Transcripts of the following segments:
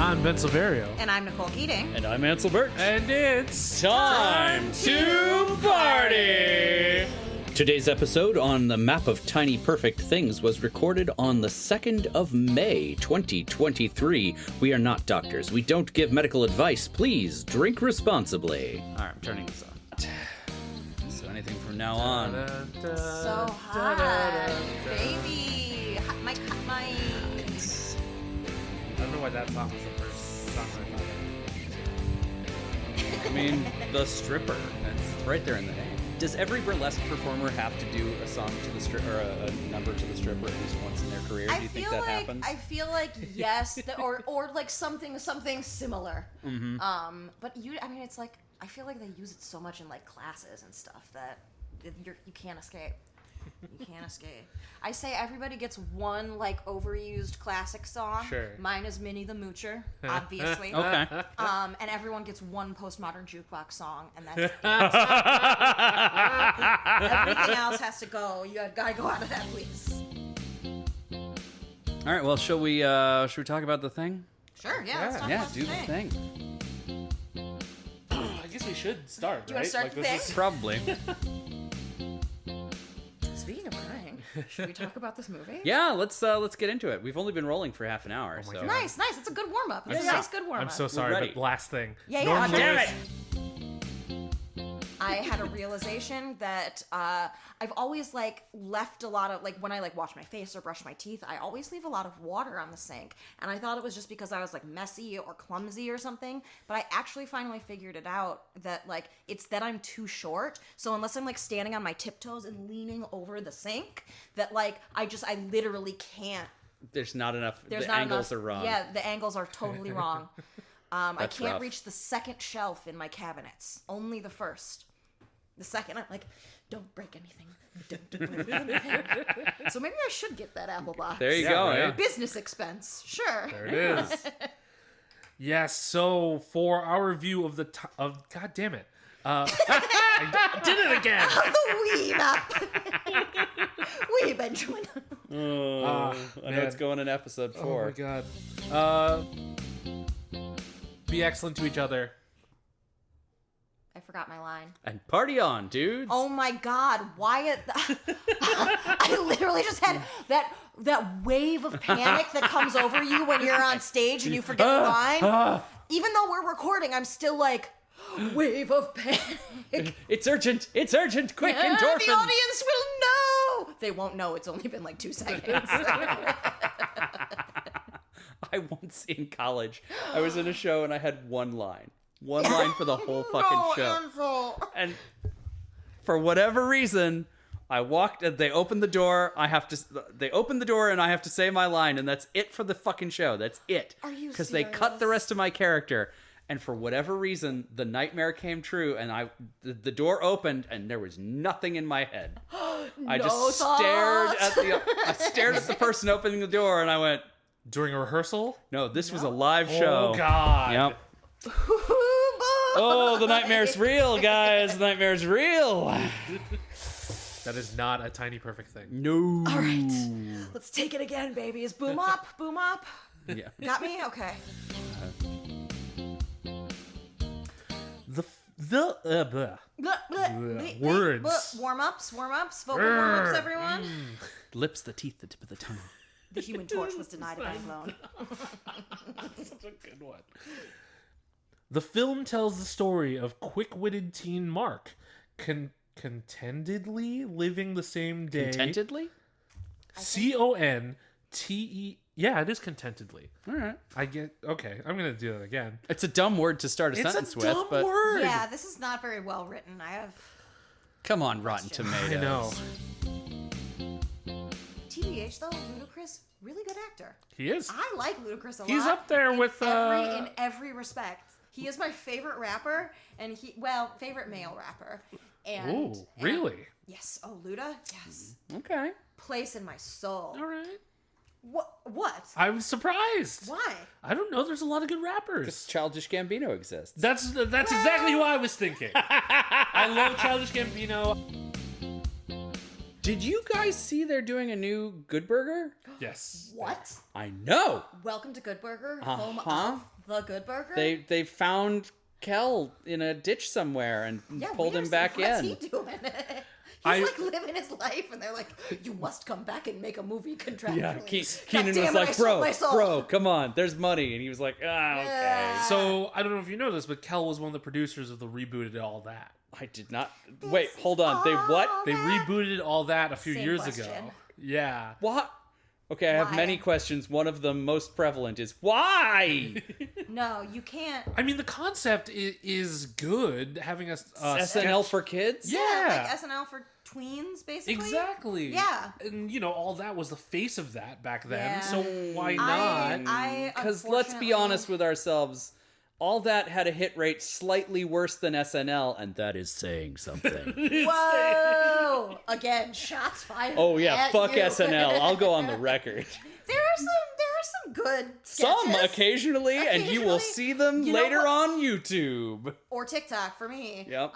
I'm Ben Silverio. And I'm Nicole Keating. And I'm Ansel Burch. And it's time to party! Today's episode on the map of tiny perfect things was recorded on the 2nd of May, 2023. We are not doctors. We don't give medical advice. Please drink responsibly. All right, I'm turning this on. So anything from now on. So hot, baby. My. I don't know why that song was the first song I thought I mean, the stripper. It's right there in the name. Does every burlesque performer have to do a song to the stripper or a number to the stripper at least once in their career? Do you think that happens? I feel like yes, or like something similar. Mm-hmm. But it's like I feel like they use it so much in like classes and stuff that you can't escape. You can't escape. I say everybody gets one like overused classic song. Sure. Mine is Minnie the Moocher, obviously. Okay. And everyone gets one postmodern jukebox song, and that's it. Everything else has to go. You gotta go out of that, please. All right. Well, should we talk about the thing? Sure. Yeah. Let's talk Yeah. about Do the thing. I guess we should start, Do you right? want to start the thing? Probably. Speaking of crying, should we talk about this movie? Yeah. Let's get into it. We've only been rolling for half an hour. my So God. Nice. It's a good warm up. It's a nice, good warm up. I'm so sorry, ready. but last thing. Yeah. Normally Damn it! I had a realization that I've always like left a lot of like when I like wash my face or brush my teeth, I always leave a lot of water on the sink, and I thought it was just because I was like messy or clumsy or something. But I actually finally figured it out that like it's that I'm too short. So unless I'm like standing on my tiptoes and leaning over the sink, that like I literally can't. There's not enough. There's the not angles enough, are wrong. Yeah, the angles are totally wrong. I That's can't rough. reach the second shelf in my cabinets. Only the first. The second, I'm like, don't break anything. Don't break anything. So maybe I should get that Apple box. There you Yeah, go. right. Yeah. Business expense, sure. There it is. Yes, so for our review of God damn it. I did it again. The wee Benjamin. Oh, I know man. it's going in episode 4. Oh my god. Be excellent to each other. I forgot my line. And party on, dudes. Oh my god, Wyatt. I literally just had that wave of panic that comes over you when you're on stage and you forget the line. Even though we're recording, I'm still like, wave of panic. It's urgent. It's urgent. Quick, The endorphins. audience will know. They won't know. It's only been like 2 seconds. I once in college, I was in a show and I had one line. One line for the whole fucking show. Ansel. And for whatever reason, I walked. They opened the door. They opened the door, and I have to say my line, and that's it for the fucking show. That's it. Are you Because they cut the rest of my character, and for whatever reason, the nightmare came true, and the door opened, and there was nothing in my head. I just stared at the person opening the door, and I went, During a rehearsal? "No, this was a live show." Oh god. Yep. Oh, the nightmare's real, guys. The nightmare's real. That is not a tiny perfect thing. No. All right, let's take it again, babies. Boom up, boom up. Yeah. Got me? Okay. Words. Warm-ups, vocal warm-ups, everyone. Lips, the teeth, the tip of the tongue. The Human Torch was denied a big loan. Such a good one. The film tells the story of quick-witted teen Mark contentedly living the same day. Contentedly? C-O-N-T-E... Yeah, it is contentedly. All right. Okay, I'm going to do that again. It's a dumb word to start a sentence with, but word. Yeah, this is not very well written. I have come on, Rotten Tomatoes. I know. TBH though, Ludacris, really good actor. He is. I like Ludacris a lot. He's up there with... in every respect. He is my favorite rapper, and favorite male rapper. And really? Yes. Oh, Luda? Yes. Okay. Place in my soul. All right. What? I'm surprised. Why? I don't know. There's a lot of good rappers. Because Childish Gambino exists. That's exactly who I was thinking. I love Childish Gambino. Did you guys see they're doing a new Good Burger? Yes. What? I know. Welcome to Good Burger, home Uh-huh. of the Good Burger. They found Kel in a ditch somewhere and pulled him back what's in. He doing? He's like living his life, and they're like, "You must come back and make a movie contractually." Yeah, Keenan was damn it, I like, sold my soul." bro, come on, there's money. And he was like, okay. So I don't know if you know this, but Kel was one of the producers of the rebooted All That. I did not. Wait, hold on. They what? They rebooted All That a few Same years question. ago. Yeah. What? Okay, I have Why? many questions. One of them, most prevalent, is why? No, you can't. I mean, the concept is good. Having a SNL for kids? Yeah. Like SNL for tweens, basically. Exactly. Yeah. And All That was the face of that back then. Yeah. So why not? Because let's be honest with ourselves. All That had a hit rate slightly worse than SNL, and that is saying something. Whoa! Again, shots fired. Oh yeah, at fuck you. SNL. I'll go on the record. There are some good sketches. Some occasionally, and you will Occasionally. see them You know later what? on YouTube. Or TikTok for me. Yep.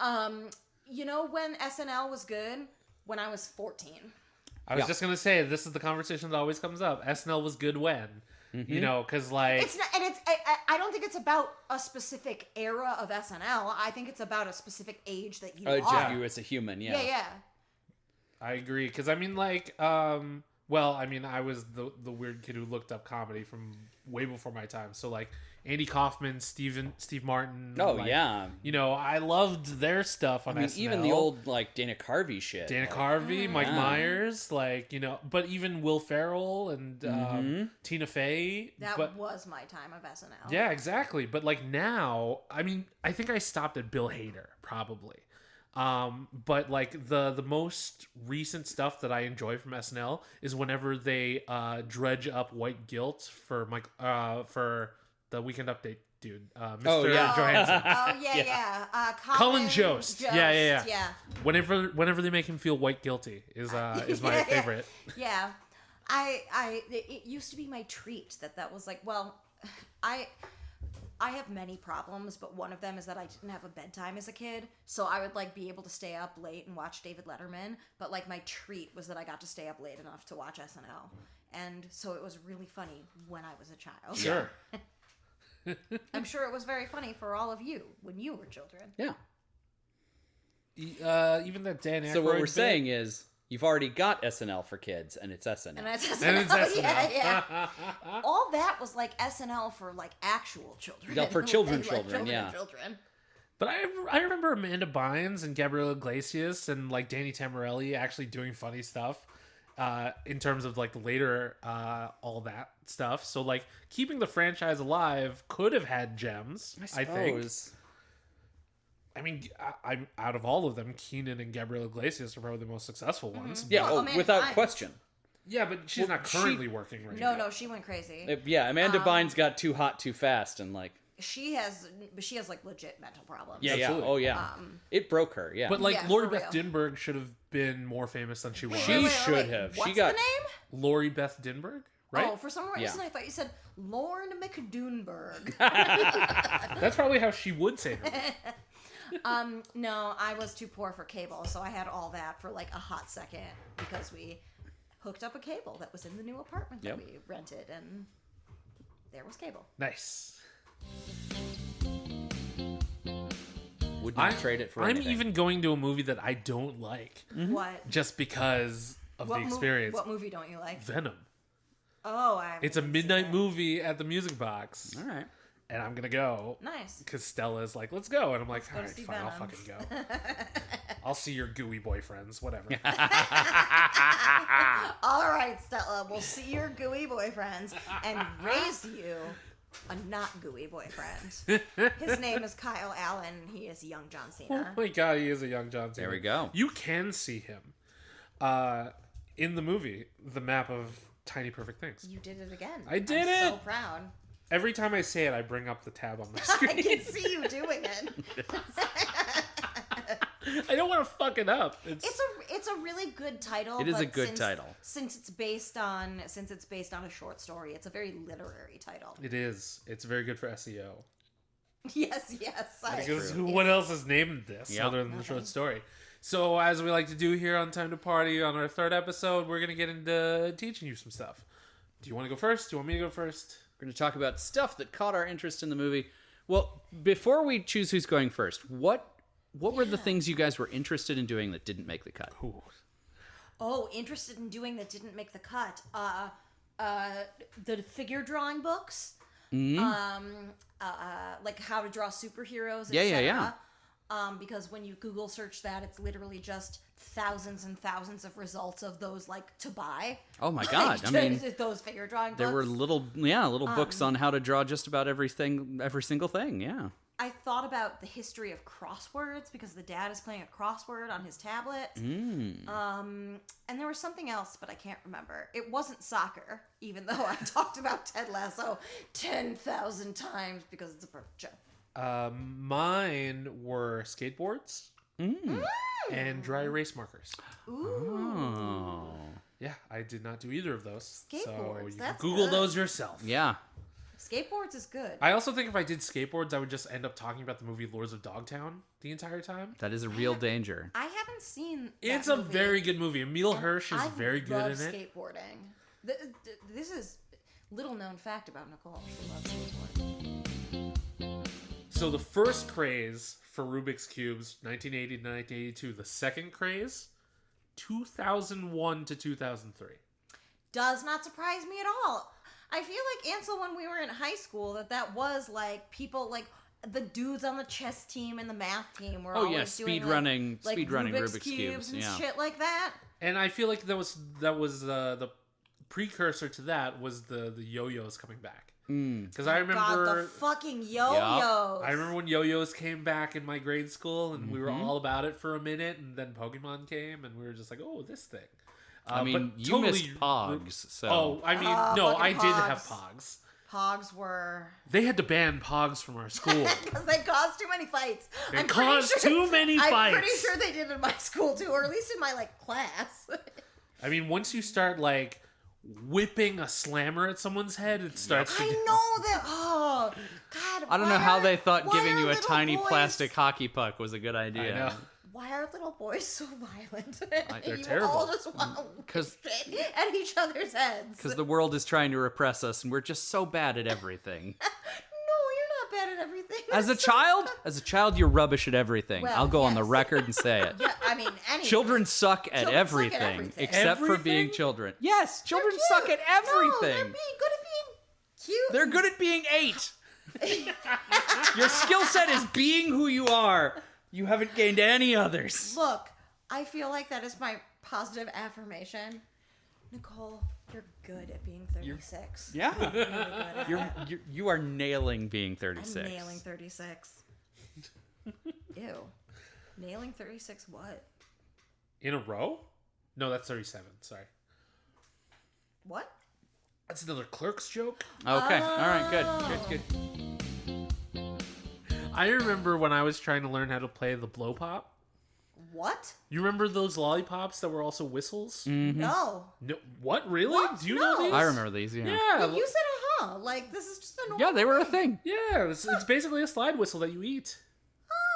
You know when SNL was good? When I was 14. I was Yeah. just gonna say this is the conversation that always comes up. SNL was good when, because like It's not, and it's. I don't think it's about a specific era of SNL. I think it's about a specific age that you Just are. you as a human, yeah. Yeah. I agree. Because I mean, I was the weird kid who looked up comedy from way before my time. So like Andy Kaufman, Steve Martin. Oh like, yeah. I loved their stuff on I mean, SNL. even the old like Dana Carvey shit. Dana like, Carvey, Mike Yeah. Myers, but even Will Ferrell and Tina Fey. That but, was my time of SNL. yeah, exactly. But like now, I mean, I think I stopped at Bill Hader probably. But like the most recent stuff that I enjoy from SNL is whenever they dredge up white guilt for for the Weekend Update dude, Mr. Oh, yeah. Johansson. Oh yeah. Colin Jost. Yeah. Yeah. Whenever they make him feel white guilty is my favorite. Yeah. It used to be my treat that was like, well, I have many problems, but one of them is that I didn't have a bedtime as a kid, so I would like be able to stay up late and watch David Letterman, but like my treat was that I got to stay up late enough to watch SNL. And so it was really funny when I was a child. Sure. I'm sure it was very funny for all of you when you were children. Yeah. Even that Dan Aykroyd So what we're bit. saying is you've already got SNL for kids, and it's SNL. And that's SNL. And it's SNL. Yeah. All that was like SNL for like actual children. Yeah, for children, Like, yeah. children. But I remember Amanda Bynes and Gabrielle Iglesias and like Danny Tamarelli actually doing funny stuff in terms of like the later all that stuff. So like keeping the franchise alive could have had gems, I think. I mean, I'm out of all of them, Keenan and Gabrielle Iglesias are probably the most successful ones. Yeah, Well, Amanda without Bynes. question. Yeah, but she's not currently working right now. No, she went crazy. Yeah, Amanda Bynes got too hot too fast, and like She has like legit mental problems. yeah, Absolutely. oh yeah, it broke her. Yeah, But like Yeah, Lori for Beth real. Dinberg should have been more famous than she was. She should have. What's She got the name? Lori Beth Dinberg, right? Oh, for some reason I thought you said Lorne McDoonberg. That's probably how she would say her. No, I was too poor for cable, so I had all that for like a hot second because we hooked up a cable that was in the new apartment that we rented, and there was cable. Nice. would not trade it for anything. I'm even going to a movie that I don't like What? just because of the experience. What movie don't you like? Venom. Oh, It's a midnight movie at the Music Box. All right. And I'm going to go. Nice. Because Stella's like, let's go. And I'm like, go all to right, see fine, I'll Venom." fucking go. I'll see your gooey boyfriends, whatever. All right, Stella, we'll see your gooey boyfriends and raise you a not gooey boyfriend. His name is Kyle Allen. He is young John Oh Cena. my god, he is a young John Cena. There we go. You can see him in the movie, The Map of Tiny Perfect Things. You did it again. I did I'm it! so proud. Every time I say it, I bring up the tab on my I screen. can see you doing it. I don't want to fuck it up. It's a really good title. It is a but good title. Since it's based on a short story. It's a very literary title. It is. It's very good for SEO. Yes. Because what else is named this Yep. other than the short story? So, as we like to do here on Time to Party, on our third episode, we're going to get into teaching you some stuff. Do you want to go first? Do you want me to go first? We're going to talk about stuff that caught our interest in the movie. Well, before we choose who's going first, what were the things you guys were interested in doing that didn't make the cut? Ooh. Oh, interested in doing that didn't make the cut. The figure drawing books. Like how to draw superheroes, etc. Yeah. Because when you Google search that, it's literally just thousands and thousands of results of those like to buy. Oh my god! Like, I mean, those figure drawing books. there were little books on how to draw just about every single thing. Yeah. I thought about the history of crosswords because the dad is playing a crossword on his tablet. And there was something else, but I can't remember. It wasn't soccer, even though I've talked about Ted Lasso 10,000 times because it's a perfect show. Mine were skateboards and dry erase markers. Ooh. Yeah, I did not do either of those. So Skateboards, you can that's Google good. those yourself. Yeah. Skateboards is good. I also think if I did skateboards, I would just end up talking about the movie Lords of Dogtown the entire time. That is a real danger. I haven't seen that It's a movie. very good movie. Emil Hirsch is I very good love in it. skateboarding. This is little known fact about Nicole. She loves skateboarding. So the first craze for Rubik's Cubes, 1980 to 1982. The second craze, 2001 to 2003. Does not surprise me at all. I feel like Ansel, when we were in high school, that was like people like the dudes on the chess team and the math team were always doing speedrunning Rubik's cubes and yeah. shit like that. And I feel like that was the precursor to that was the yo-yos coming back. Because I remember God, the fucking yo-yos. I remember when yo-yos came back in my grade school, and we were all about it for a minute, and then Pokemon came, and we were just like, "Oh, this thing." I mean, but you missed Pogs, so... Oh, I mean, no, I fucking did Pogs. have Pogs. Pogs were They had to ban Pogs from our school. because they caused too many fights. They caused too many I'm fights. pretty sure they did in my school too, or at least in my like class. I mean, once you start like whipping a slammer at someone's head, it starts. I know that. Oh God! I don't know how they thought why giving are you a little tiny boys- plastic hockey puck was a good idea. I know. Why are little boys so violent? They're you terrible. all just want to Because shit at each other's heads. the world is trying to repress us, and we're just so bad at everything. No, you're not bad at everything. As a That's child, you're rubbish at everything. Well, I'll go on the yes. record and say it. yeah, I mean, anyway. Children suck at Children suck at everything, everything. except for being Everything? children. Yes, They're children cute. suck at everything. No, they're being good at being cute. They're good at being 8. Your skill set is being who you are. You haven't gained any others. Look, I feel like that is my positive affirmation. Nicole, you're good at being 36. Yeah. Really good at it. You are nailing being 36. I'm nailing 36. Ew. Nailing 36 what? In a row? No, that's 37. Sorry. What? That's another Clerks joke. Okay. All right. Good. I remember when I was trying to learn how to play the blow pop. What? You remember those lollipops that were also whistles? No. No, what? Really? What? Do you No. know these? I remember these. Yeah. Yeah. You said uh-huh. Like, this is just a normal Yeah, they were a thing. thing. Yeah, it's basically a slide whistle that you eat.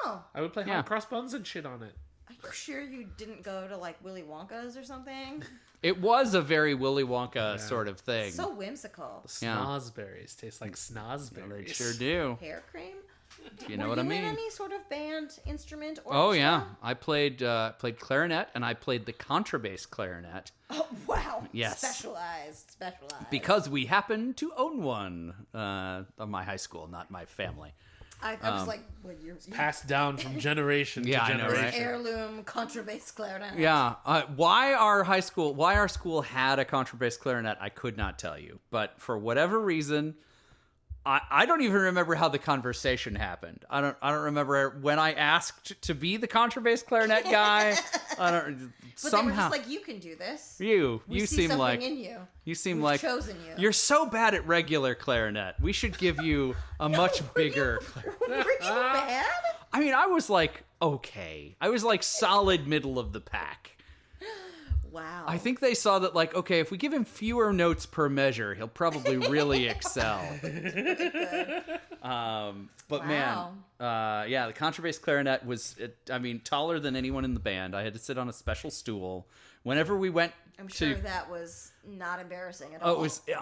Oh. I would play Yeah. hot cross buns and shit on it. Are you sure you didn't go to, like, Willy Wonka's or something? It was a very Willy Wonka sort of thing. So whimsical. Yeah. Snozberries taste like They snozberries. sure do. Hair cream? You know Were what I you mean? in any sort of band, instrument, or Oh yeah, I played clarinet and I played the contrabass clarinet Oh, wow. Yes. Specialized. because we happened to own one of my high school, not my family. I was like, what, you're Passed down from generation Yeah, to I know, generation. right? heirloom contrabass clarinet. Yeah, why our school had a contrabass clarinet, I could not tell you, but for whatever reason. I don't even remember how the conversation happened. I don't remember when I asked to be the contrabass clarinet guy. I don't But somehow they were just like, you can do this. you We see seem something like in you. you seem We've like chosen you. You're so bad at regular clarinet. We should give you a much bigger. Were you bad? I mean, I was like okay. I was like solid middle of the pack. Wow. I think they saw that, like, okay, if we give him fewer notes per measure, he'll probably really excel. But man, the contrabass clarinet was, taller than anyone in the band. I had to sit on a special stool. Whenever we went I'm sure that was not embarrassing at all. Oh, it was, it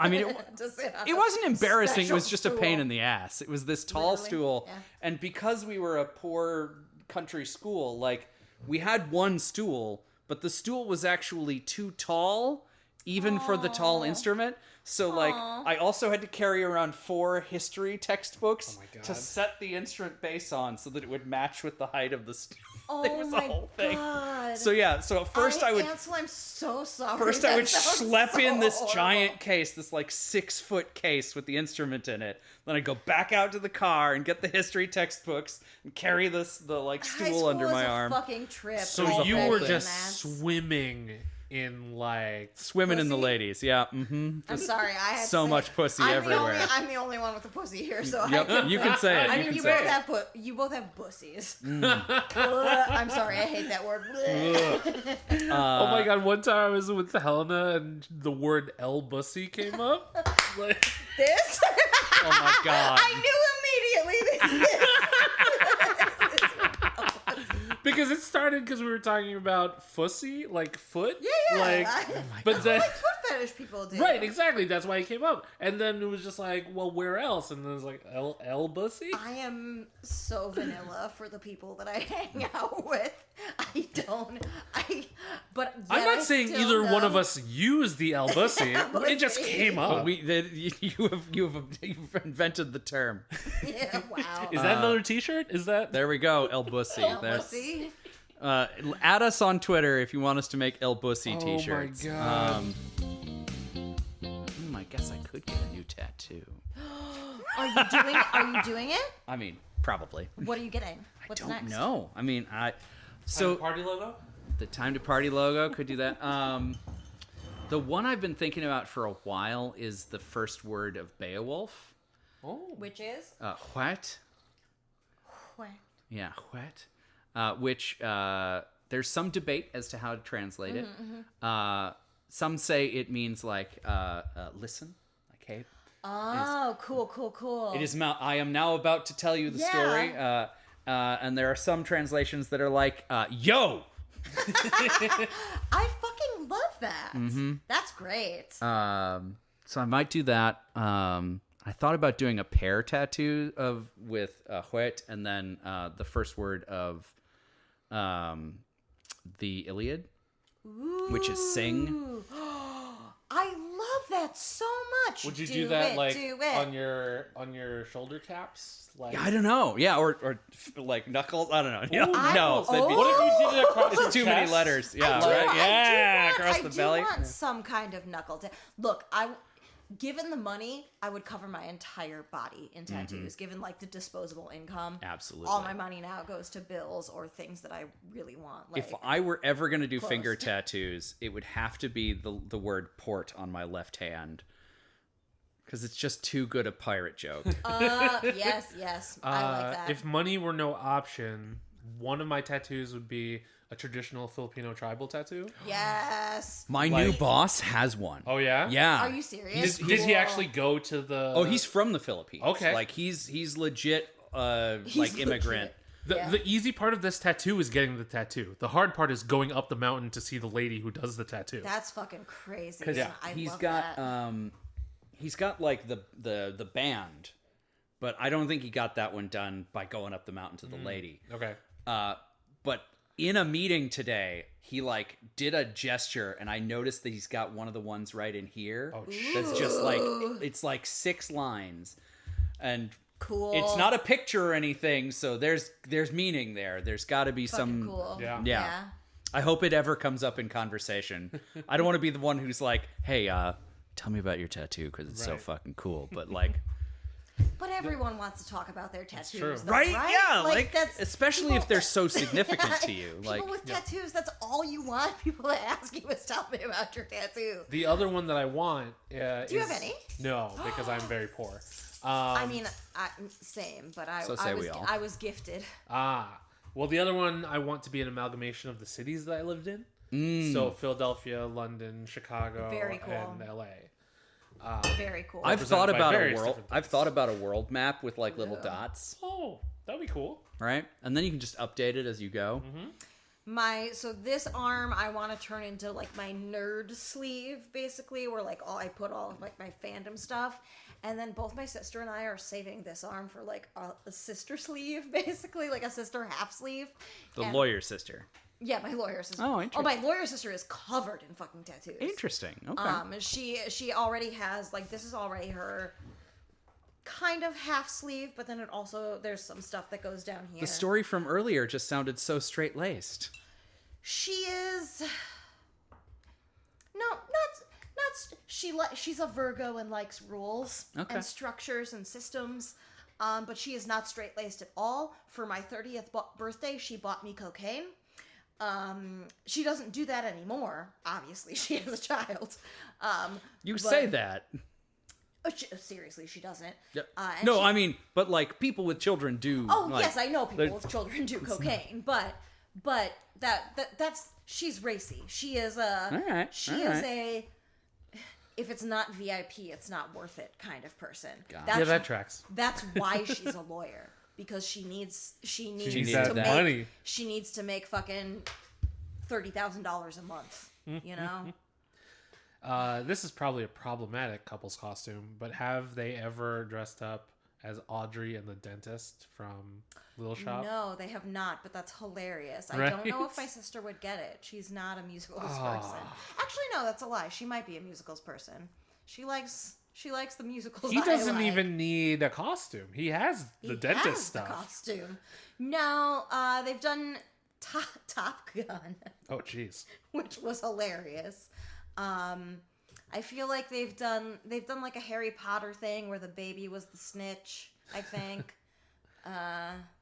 wasn't embarrassing. It was just a pain in the ass. It was this tall stool. Yeah. And because we were a poor country school, like, we had one stool, but the stool was actually too tall, even for the tall instrument. So, like, I also had to carry around 4 history textbooks to set the instrument bass on so that it would match with the height of the stool. Oh my god! So yeah, so at first Ansel, I'm so sorry. First, I would schlep in this giant case, this like 6-foot case with the instrument in it. Then I'd go back out to the car and get the history textbooks and carry the stool under my arm. Fucking trip. So you were just swimming in swimming in the ladies, yeah. I'm sorry, I had so much pussy everywhere. I'm the only one with a pussy here, so yep, you can say it. I mean, you both have pussies. I'm sorry, I hate that word. Oh my god! One time I was with Helena and the word "el bussy" came up. This? Oh my god! I knew immediately. Because it started because we were talking about fussy, like foot. Yeah. Like, but then like foot fetish people do. Right, exactly. That's why it came up. And then it was just like, well, where else? And then it was like, El bussy? I am so vanilla for the people that I hang out with. I'm not saying either one of us used the El bussy. It just came up. You've invented the term. Yeah, wow. Is that another t-shirt? Is that? There we go, El bussy. El bussy. Add us on Twitter if you want us to make El bussy t-shirts. Oh my god. I guess I could get a new tattoo. Are you doing it? I mean, probably. What are you getting? What's I don't next? know. I mean, Party logo? The Time to Party logo could do that. The one I've been thinking about for a while is the first word of Beowulf. Oh. Which is? What? What? Yeah, what? Which there's some debate as to how to translate it. Some say it means like listen, like hey. Oh, cool. It is. I am now about to tell you the story. And there are some translations that are like yo. I fucking love that. That's great. So I might do that. I thought about doing a pear tattoo with Huet and then the first word of the Iliad, which is sing. I love that so much. Would you do that on your shoulder caps? Like, Yeah, I don't know. Yeah, or like knuckles. I don't know. Ooh, no, what if you did it across your too chest? many letters. Yeah, across the belly. I want some kind of knuckle. Look, given the money, I would cover my entire body in tattoos. Given like the disposable income, absolutely. All my money now goes to bills or things that I really want. Like, if I were ever going to do finger tattoos, it would have to be the word port on my left hand. Because it's just too good a pirate joke. Yes. I like that. If money were no option, one of my tattoos would be a traditional Filipino tribal tattoo. Yes. My new boss has one. Oh, yeah? Yeah. Are you serious? Did he actually go to the... Oh, he's from the Philippines. Okay. Like, he's legit, immigrant. Legit. The easy part of this tattoo is getting the tattoo. The hard part is going up the mountain to see the lady who does the tattoo. That's fucking crazy. Because I love that. He's got like the band, but I don't think he got that one done by going up the mountain to the lady. Okay. But in a meeting today, he like did a gesture, and I noticed that he's got one of the ones right in here. Oh, that's just like it's like 6 lines, and cool. It's not a picture or anything, so there's meaning there. There's got to be some. Cool. Yeah. I hope it ever comes up in conversation. I don't want to be the one who's like, hey, tell me about your tattoo because it's so fucking cool. But like, but everyone wants to talk about their tattoos, true. though, right? right? Yeah, like that's especially if they're so significant to you. Like people with tattoos, that's all you want people to ask you is tell me about your tattoo. The other one that I want Do you have any? No, because I'm very poor. I mean, same, but I was gifted. Well, the other one I want to be an amalgamation of the cities that I lived in. So Philadelphia, London, Chicago, Very cool. and LA. Very cool. I've thought by about a various world. different I've things. thought about a world map with like little dots, Oh, that'd be cool. right? And then you can just update it as you go. So this arm I want to turn into like my nerd sleeve, basically, where like I put all of like my fandom stuff, and then both my sister and I are saving this arm for like a sister sleeve, basically like a sister half sleeve. The And- lawyer sister. Yeah, my lawyer sister. Oh, interesting. my lawyer sister is covered in fucking tattoos. Interesting. Okay. She already has like this is already her kind of half sleeve, but then it also there's some stuff that goes down here. The story from earlier just sounded so straight laced. She is no, she's a Virgo and likes rules Okay. and structures and systems. But she is not straight laced at all. For my 30th birthday, she bought me cocaine. She doesn't do that anymore. Obviously, she is a child. You but- say that. Seriously, she doesn't. Yep. And No, she- I mean, but like people with children do. Oh like, yes, I know people they're- with children do cocaine, but that's she's racy. She is a Alright, she alright. is a if it's not VIP, it's not worth it kind of person. Got it. That's, Yeah, that tracks. That's why she's a lawyer, because she needs needs to that make money. she needs to make fucking $30,000 a month. You know. This is probably a problematic couple's costume, but have they ever dressed up as Audrey and the dentist from Little Shop? No, they have not, but that's hilarious. I Right? don't know if my sister would get it. She's not a musicals Ah. person. Actually, no, that's a lie. She might be a musicals person. She likes the musicals. He I doesn't like. even need a costume. He has the He dentist has stuff. The costume. No, they've done Top Gun, Oh, jeez. which was hilarious. I feel like they've done like a Harry Potter thing where the baby was the snitch, I think.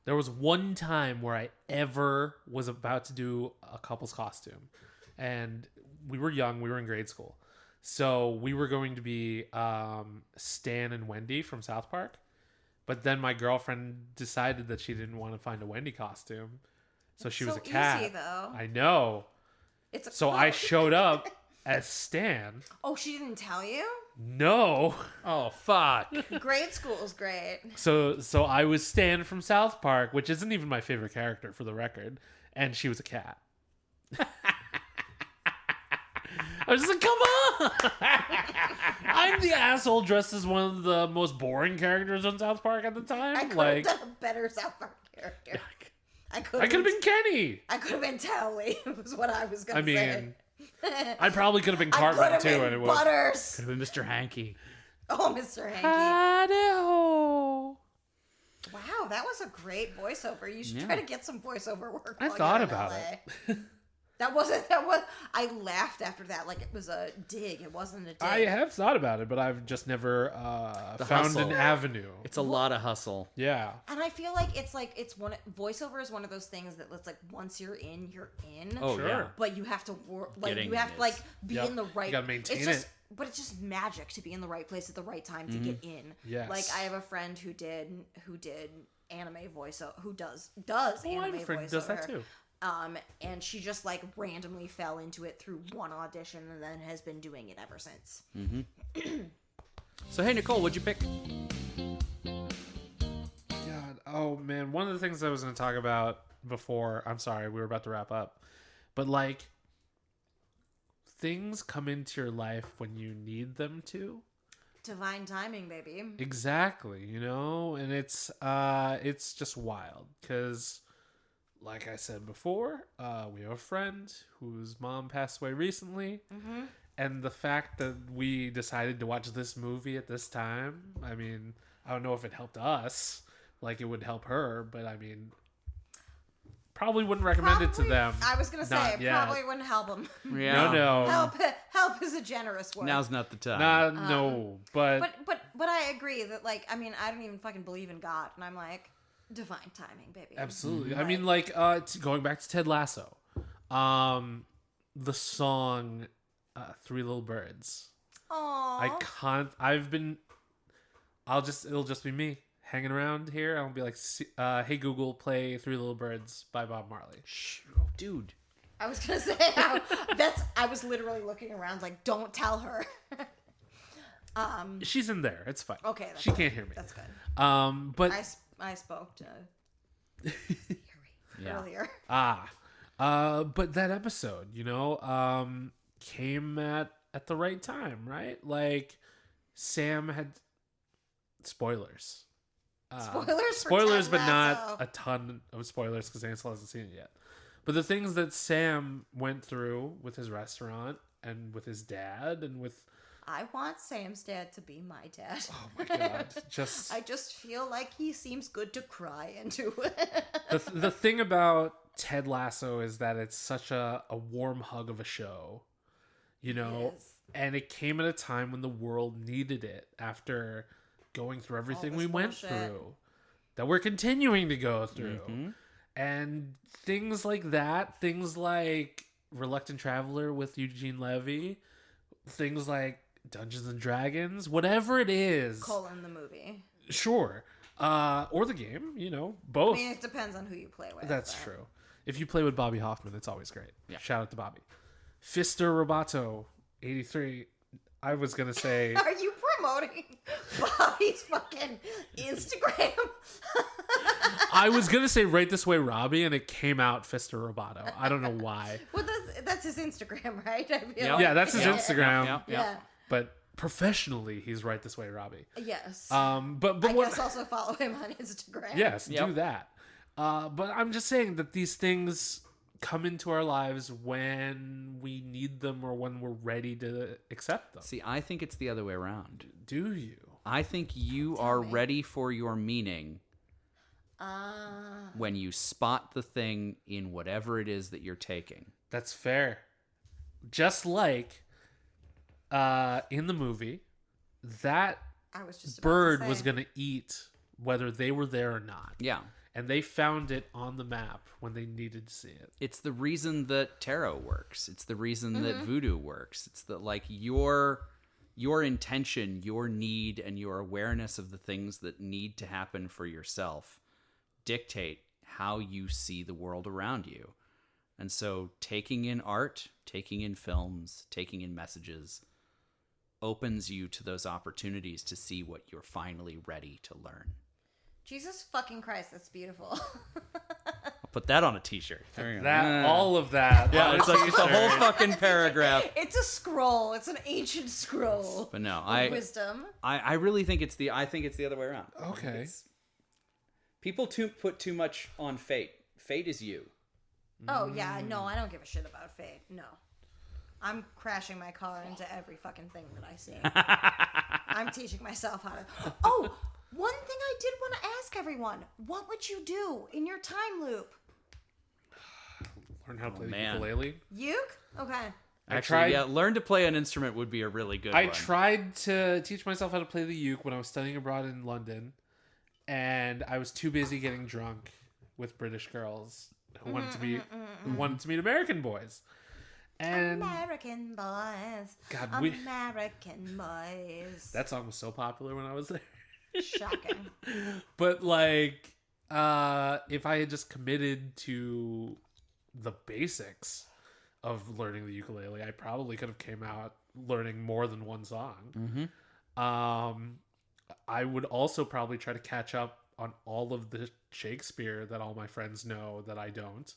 There was one time where I ever was about to do a couple's costume, and we were young. We were in grade school, so we were going to be Stan and Wendy from South Park. But then my girlfriend decided that she didn't want to find a Wendy costume, so she was so a cat. easy, though. I know. It's a So I quote. showed up as Stan. Oh, she didn't tell you? No. Oh fuck. Grade school is great. So I was Stan from South Park, which isn't even my favorite character for the record, and she was a cat. I was just like, come on! I'm the asshole dressed as one of the most boring characters on South Park at the time. I could Like, have done a better South Park character. I could I could have been Kenny. I could have been Towley, was what I was I going to say. mean, I probably could have been I could Cartman have too, been and it was. Butters. Could have been Mr. Hanky. Oh, Mr. Hanky. Howdy-ho. Wow, that was a great voiceover. You should Yeah. try to get some voiceover work. I while thought you're in about LA. it. That was. I laughed after that like it was a dig. It wasn't a dig. I have thought about it, but I've just never The found hustle. an avenue. It's a lot of hustle. Yeah. And I feel like it's one voiceover is one of those things that it's like once you're in, you're in. Oh Sure. yeah. But you have to work. Like Getting you have in to like is- be Yep. in the right. You gotta maintain it's just, it. But it's just magic to be in the right place at the right time to get in. Yes. Like I have a friend who did anime voiceover, who does Oh, I anime have a friend voiceover. who does that too. And she just like randomly fell into it through one audition and then has been doing it ever since. So hey Nicole, what'd you pick? God, oh man, one of the things I was going to talk about before, I'm sorry, we were about to wrap up, but like things come into your life when you need them to. Divine timing, baby. Exactly, you know, and it's just wild because, like I said before, we have a friend whose mom passed away recently, and the fact that we decided to watch this movie at this time, I mean, I don't know if it helped us like it would help her, but I mean, probably wouldn't recommend it to them. I was gonna say Not it yet. probably wouldn't help them. Yeah. No. Help is a generous word. Now's not the time. No, but But I agree that like I mean I don't even fucking believe in God and I'm like divine timing, baby. absolutely. I mean, like, going back to Ted Lasso, the song "Three Little Birds." Aww. It'll just be me hanging around here. I'll be like, "Hey Google, play Three Little Birds by Bob Marley." Oh, dude. I was gonna say I was literally looking around like, don't tell her. She's in there. It's fine. Okay, she can't hear me. That's good. But I spoke to Yeah. earlier. But that episode, came at the right time, right? Like, Sam had spoilers. Spoilers, but not a ton of spoilers because Ansel hasn't seen it yet. But the things that Sam went through with his restaurant and with his dad and with... I want Sam's dad to be my dad. Oh my God. I just feel like he seems good to cry into. The thing about Ted Lasso is that it's such a warm hug of a show, Yes. and it came at a time when the world needed it after going through everything this we went bullshit. through, that we're continuing to go through. Mm-hmm. And things like that, things like Reluctant Traveler with Eugene Levy, things like Dungeons and Dragons, whatever it is. The movie. Sure. Or the game, both. I mean, it depends on who you play with. That's but... true. If you play with Bobby Hoffman, it's always great. Yeah. Shout out to Bobby. Fister Roboto, 83. I was going to say... Are you promoting Bobby's fucking Instagram? I was going to say Right This Way Robbie, and it came out Fister Roboto. I don't know why. Well, that's his Instagram, right? I feel Yeah. like. Yeah, that's his Instagram. Yeah. But professionally, he's Right This Way Robbie. Yes. But I what... guess also follow him on Instagram. Yes, Yep. do that. But I'm just saying that these things come into our lives when we need them or when we're ready to accept them. See, I think it's the other way around. Do you? I think you are ready for your meaning when you spot the thing in whatever it is that you're taking. That's fair. Just like in the movie, that I was just about bird to say. was going to eat whether they were there or not. Yeah. And they found it on the map when they needed to see it. It's the reason that tarot works. It's the reason that voodoo works. It's that, like, your intention, your need, and your awareness of the things that need to happen for yourself dictate how you see the world around you. And so taking in art, taking in films, taking in messages opens you to those opportunities to see what you're finally ready to learn. Jesus fucking Christ, that's beautiful. I'll put that on a t-shirt. All of that. Yeah, on it's like it's a t-shirt. whole fucking paragraph. It's a scroll. It's an ancient scroll. But no, of wisdom. I really think it's the other way around. Okay. People put too much on fate. Fate is you. Oh yeah, no, I don't give a shit about fate. No. I'm crashing my car into every fucking thing that I see. I'm teaching myself how to... Oh, one thing I did want to ask everyone. What would you do in your time loop? Learn how to play the man. ukulele. Uke? Okay. Actually, learn to play an instrument would be a really good I one. tried to teach myself how to play the uke when I was studying abroad in London, and I was too busy getting drunk with British girls who wanted to meet American boys. And American boys. God, American boys. that song was so popular when I was there. Shocking. But like, if I had just committed to the basics of learning the ukulele, I probably could have came out learning more than one song. I would also probably try to catch up on all of the Shakespeare that all my friends know that I don't.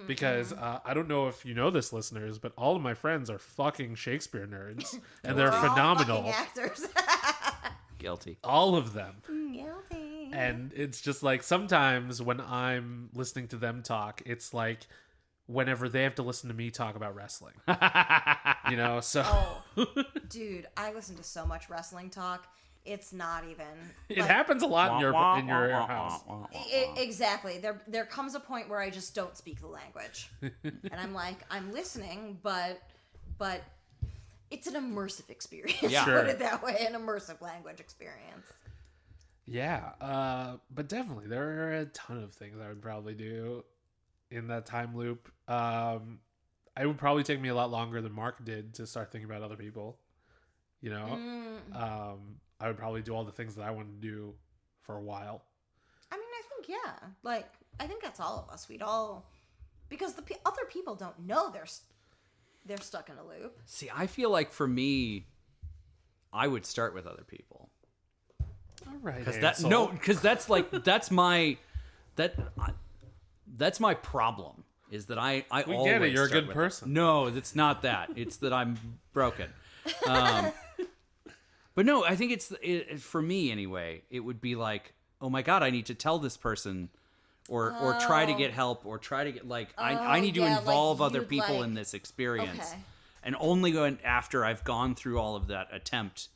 Because I don't know if you know this, listeners, but all of my friends are fucking Shakespeare nerds. And they're We're all phenomenal. fucking actors. Guilty. All of them. Guilty. And it's just like sometimes when I'm listening to them talk, it's like whenever they have to listen to me talk about wrestling. So Dude, I listen to so much wrestling talk. It's not even. it happens a lot in your house. Exactly. There comes a point where I just don't speak the language, and I'm like, I'm listening, but it's an immersive experience. Yeah. Sure. Put it that way, an immersive language experience. Yeah, but definitely there are a ton of things I would probably do in that time loop. It would probably take me a lot longer than Mark did to start thinking about other people. I would probably do all the things that I wanted to do for a while. I mean, I think, yeah. Like, I think that's all of us. We'd all because other people don't know they're stuck in a loop. See, I feel like for me, I would start with other people. All right, Because that's my problem. Is that I we always get it. You're a start good with person. it. No, it's not that. It's that I'm broken. But no, I think for me anyway. It would be like, oh my god, I need to tell this person, or try to get help, or try to get I need to involve other people in this experience, and only after I've gone through all of that attempt,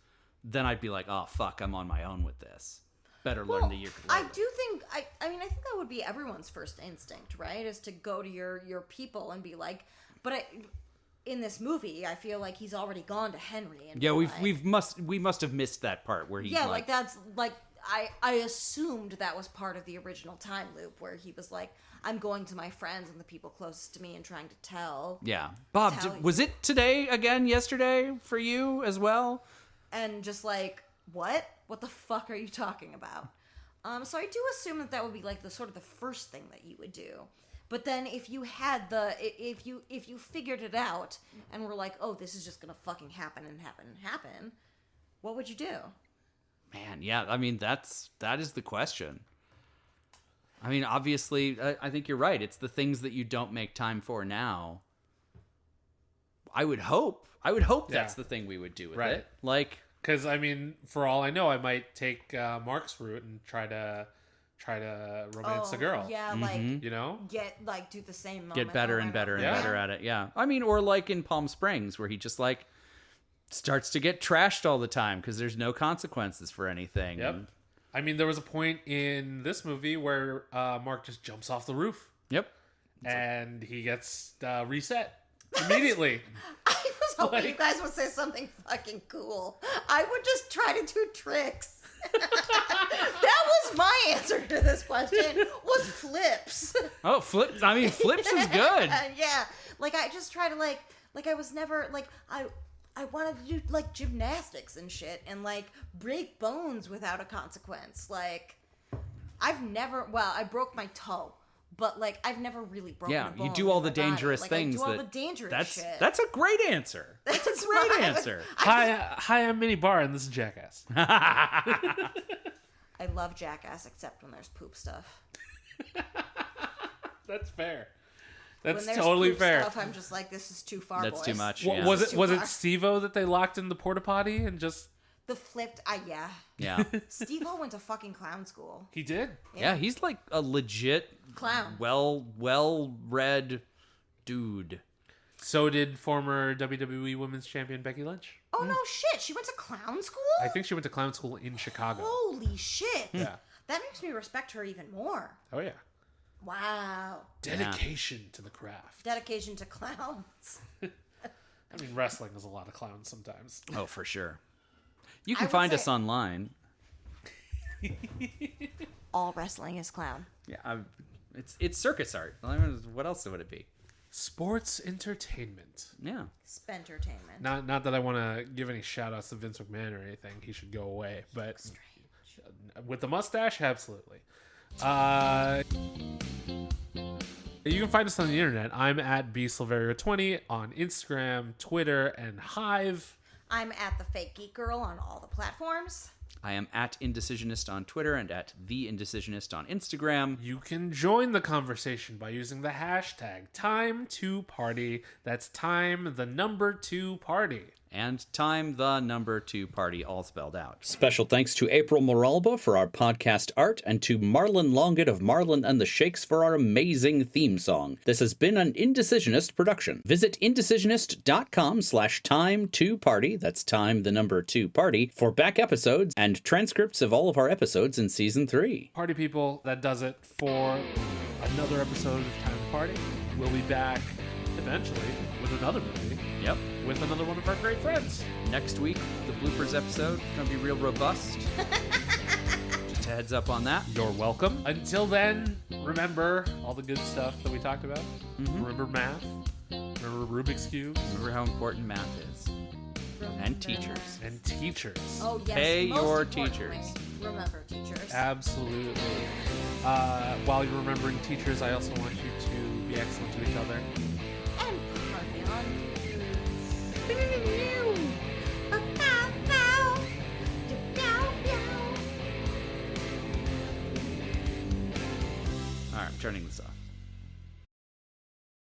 then I'd be like, oh fuck, I'm on my own with this. Better learn the ukulele. I do think I mean I think that would be everyone's first instinct, right? Is to go to your people and be like, but in this movie, I feel like he's already gone to Henry. And we must have missed that part where he's that's like I assumed that was part of the original time loop where he was like, I'm going to my friends and the people closest to me and trying to tell. Yeah, Bob, was it today again? Yesterday for you as well? And just like, what the fuck are you talking about? So I do assume that would be like the sort of the first thing that you would do. But then if you had if you figured it out and were like, oh, this is just gonna fucking happen and happen and happen, what would you do? Man, yeah, I mean that is the question. I mean, obviously, I think you're right. It's the things that you don't make time for now. I would hope that's the thing we would do with it. Like, because I mean, for all I know, I might take Mark's route and try to romance a girl. Yeah, you know, do the same moment. Get better and better and better at it. Yeah, I mean, or like in Palm Springs, where he just like starts to get trashed all the time because there's no consequences for anything. Yep. I mean, there was a point in this movie where Mark just jumps off the roof. Yep. And he gets reset immediately. I was hoping you guys would say something fucking cool. I would just try to do tricks. That was my answer to this question, was flips. Oh, flips. I mean, flips is good. Yeah. Like, I just try to, like I was never, like, I wanted to do, like, gymnastics and shit and, like, break bones without a consequence. Like, I broke my toe. But, like, I've never really broken a bone. Yeah, you do all the dangerous things. I do all the dangerous shit. That's a great answer. That's a great answer. Hi, I'm Minnie Barr, and this is Jackass. I love Jackass, except when there's poop stuff. That's fair. That's when totally poop fair. Stuff, I'm just like, this is too far, That's boys. too much. Well, yeah. Was it Steve-O that they locked in the porta potty and just... The flipped, yeah. Yeah. Steve-O went to fucking clown school. He did? Yeah, he's like a legit clown. Well-read dude. So did former WWE Women's Champion Becky Lynch. Oh, no shit. She went to clown school? I think she went to clown school in Chicago. Holy shit. Yeah. That makes me respect her even more. Oh, yeah. Wow. Dedication to the craft. Dedication to clowns. I mean, wrestling is a lot of clowns sometimes. Oh, for sure. You can find us online. All wrestling is clown. Yeah, it's circus art. I mean, what else would it be? Sports entertainment. Yeah. Spentertainment. Not that I want to give any shout outs to Vince McMahon or anything. He should go away. But with the mustache, absolutely. You can find us on the internet. I'm at Silverio20 on Instagram, Twitter, and Hive. I'm at the Fake Geek Girl on all the platforms. I am at Indecisionist on Twitter and at The Indecisionist on Instagram. You can join the conversation by using the hashtag Time2Party. That's time, the number 2 party. And time, the number 2 party, all spelled out. Special thanks to April Moralba for our podcast art and to Marlon Longett of Marlon and the Shakes for our amazing theme song. This has been an Indecisionist production. Visit indecisionist.com/time2party, that's time, the number 2 party, for back episodes and transcripts of all of our episodes in Season 3. Party people, that does it for another episode of Time to Party. We'll be back eventually with another movie. Yep. With another one of our great friends. Next week, the bloopers episode, gonna be real robust. Just a heads up on that. You're welcome. Until then, remember all the good stuff that we talked about. Remember math. Remember Rubik's Cube. Remember how important math is. And teachers. And teachers. Oh, yes. Pay most your importantly, teachers. Remember teachers. Absolutely. While you're remembering teachers, I also want you to be excellent to each other. And party on. All right, I'm turning this off.